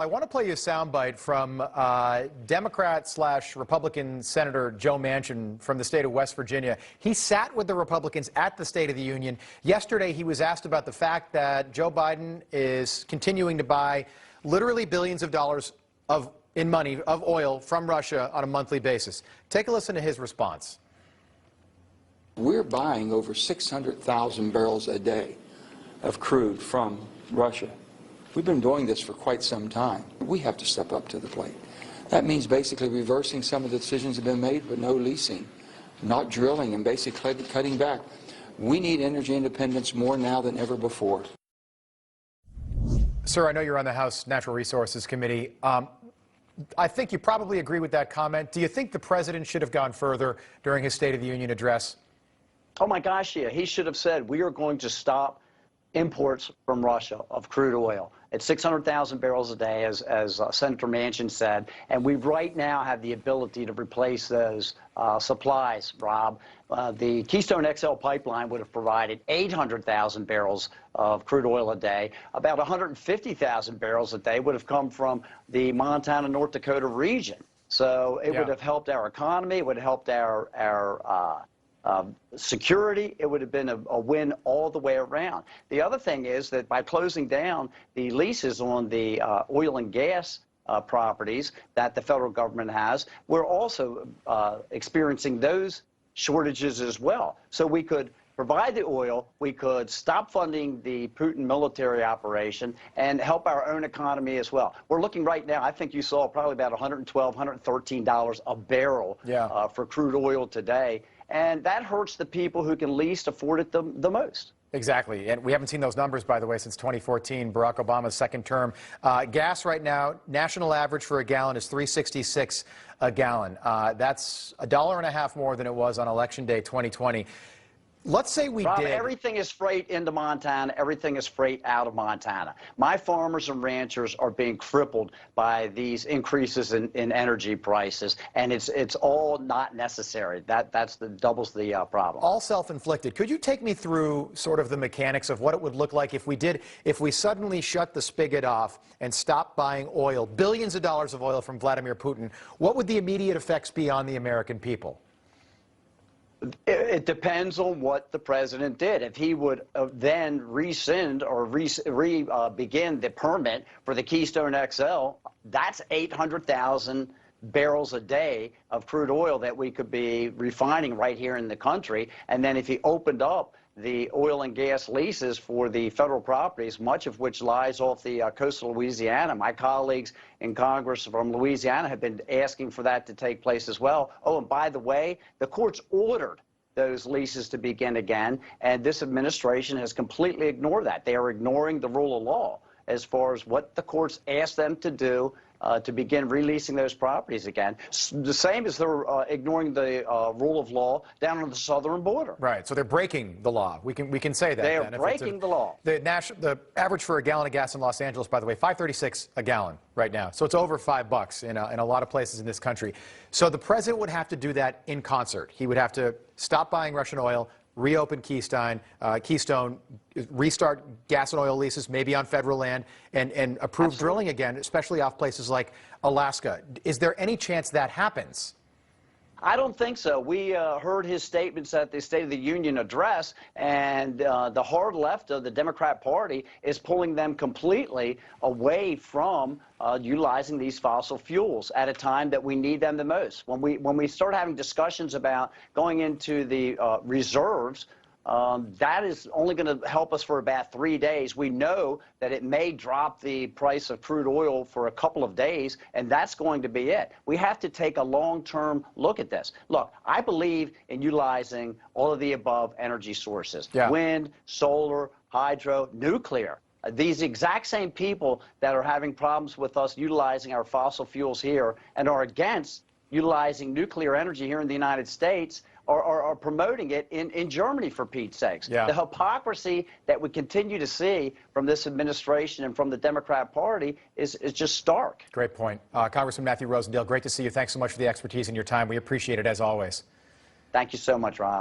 I want to play you a soundbite from Democrat/Republican Senator Joe Manchin from the state of West Virginia. He sat with the Republicans at the State of the Union. Yesterday, he was asked about the fact that Joe Biden is continuing to buy literally billions of dollars of oil from Russia on a monthly basis. Take a listen to his response. We're buying over 600,000 barrels a day of crude from Russia. We've been doing this for quite some time. We have to step up to the plate. That means basically reversing some of the decisions that have been made, but no leasing, not drilling, and basically cutting back. We need energy independence more now than ever before. Sir, I know you're on the House Natural Resources Committee. I think you probably agree with that comment. Do you think the president should have gone further during his State of the Union address? Oh my gosh, yeah. He should have said, we are going to stop imports from Russia of crude oil at 600,000 barrels a day, as Senator Manchin said, and we right now have the ability to replace those supplies, Rob. The Keystone XL pipeline would have provided 800,000 barrels of crude oil a day. About 150,000 barrels a day would have come from the Montana, North Dakota region. So it would have helped our economy, it would have helped our security. It would have been a win all the way around. The other thing is that by closing down the leases on the oil and gas properties that the federal government has, we're also experiencing those shortages as well. So we could provide the oil, we could stop funding the Putin military operation, and help our own economy as well. We're looking right now, I think you saw probably about $112, $113 a barrel for crude oil today. And that hurts the people who can least afford it the most. Exactly. And we haven't seen those numbers, by the way, since 2014, Barack Obama's second term. Gas right now, national average for a gallon is $3.66 a gallon. That's $1.50 more than it was on Election Day 2020. Let's say we did. Everything is freight into Montana. Everything is freight out of Montana. My farmers and ranchers are being crippled by these increases in energy prices, and it's all not necessary. That's doubles the problem. All self-inflicted. Could you take me through sort of the mechanics of what it would look like if we suddenly shut the spigot off and stopped buying oil, billions of dollars of oil from Vladimir Putin? What would the immediate effects be on the American people? It depends on what the president did. If he would then rescind or begin the permit for the Keystone XL, that's 800,000 barrels a day of crude oil that we could be refining right here in the country. And then if he opened up the oil and gas leases for the federal properties, much of which lies off the coast of Louisiana. My colleagues in Congress from Louisiana have been asking for that to take place as well. Oh, and by the way, the courts ordered those leases to begin again, and this administration has completely ignored that. They are ignoring the rule of law as far as what the courts asked them to do to begin releasing those properties again. The same as they're ignoring the rule of law down on the southern border. Right. So they're breaking the law. We can say that. They are breaking the law. The average for a gallon of gas in Los Angeles, by the way, $5.36 a gallon right now. So it's over $5 in a lot of places in this country. So the president would have to do that in concert. He would have to stop buying Russian oil, reopen Keystone, restart gas and oil leases, maybe on federal land, and approve drilling again, especially off places like Alaska. Is there any chance that happens? I don't think so. We heard his statements at the State of the Union address, and the hard left of the Democrat Party is pulling them completely away from utilizing these fossil fuels at a time that we need them the most. When we start having discussions about going into the reserves, that is only going to help us for about 3 days. We know that it may drop the price of crude oil for a couple of days, and that's going to be it. We have to take a long-term look at this. Look, I believe in utilizing all of the above energy sources. Wind, solar, hydro, nuclear. These exact same people that are having problems with us utilizing our fossil fuels here and are against utilizing nuclear energy here in the United States are promoting it in Germany, for Pete's sakes. The hypocrisy that we continue to see from this administration and from the Democrat Party is just stark. Great point. Congressman Matthew Rosendale, great to see you. Thanks so much for the expertise and your time. We appreciate it, as always. Thank you so much, Rob.